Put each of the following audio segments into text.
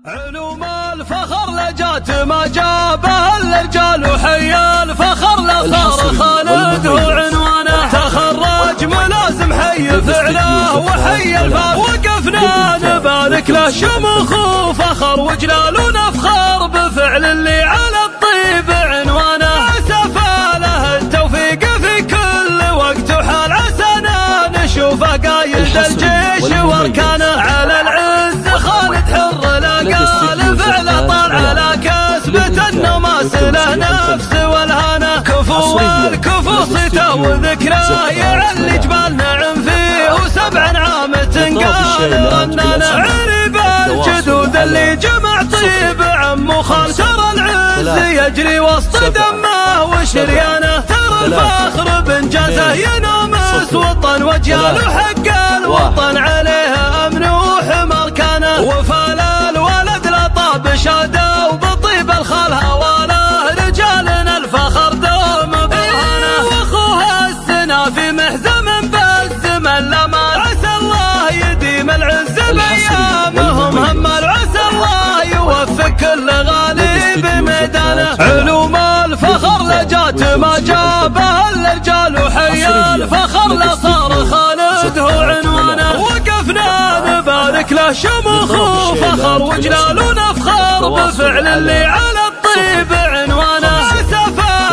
علوم الفخر لجات ما جابها الرجال، وحي الفخر لصار خالد هو عنوانه. تخرج ملازم حي فعله وحي الفخر، وقفنا نبارك له شموخ وفخر وجلال ونفخر بفعل اللي على الطيب عنوانه. عسى له التوفيق في كل وقت وحال، عسانا نشوفه قايد الجيش واركانه. على العز خالد حر لقال فعله طال على كسبة النماس له نفس والهانه. كفو الكفو صيته وذكراه يعلي جبال نعم فيه، وسبع عام تنقال رنانه. عرب الجدود اللي جمع طيب عمو خال، ترى العز يجري وسط دمه وشريانه. ترى الفخر بانجازه ينامس وطن وجيال، وحق الوطن عليه امن وحمر كانه. وفال الولد لطاب شاده وبطيب الخال هواله، رجالنا الفخر دوم برهانه. واخوها السنا في محزم بالزمن لما، عسى الله يديم العز بايامهم همال. عسى الله يوفق كل غالي بميدانه. علوم الفخر لجات ما جابها الرجال، وحي الفخر لصار خالد هو عنوانه. وقفنا نبارك له شموخ وفخر وجلال ونفخر بفعل اللي على الطيب عنوانه. عسى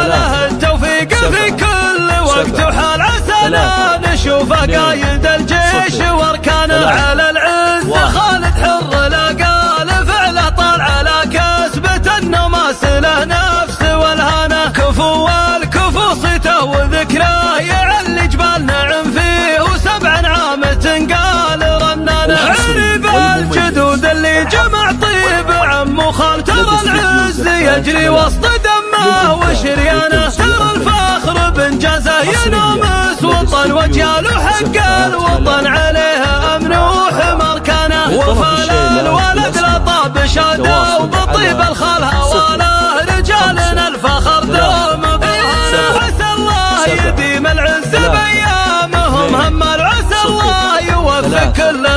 له التوفيق في كل وقت وحال، عسانا نشوفه قايد الجيش واركانه. على العز خالد حر لقال فعله طال على كسبة النماس له نفس والهانه. كفو الكفو صيته وذكراه يعلي جبال نعم فيه، وسبع عام تنقال رنانه. عرب الجدود اللي جمع طيب عمو خال، ترى العز يجري وسط دمه وشريانه. ترى الفخر بانجازه ينامس وطن وجيال، وحق الوطن عليه امن وحمر كانه. وفال الولد لطاب شاده وبطيب الخال هواله، رجالنا الفخر دوم برهانه. عسى الله يديم العز بايامهم همال، عسى الله يوفق كل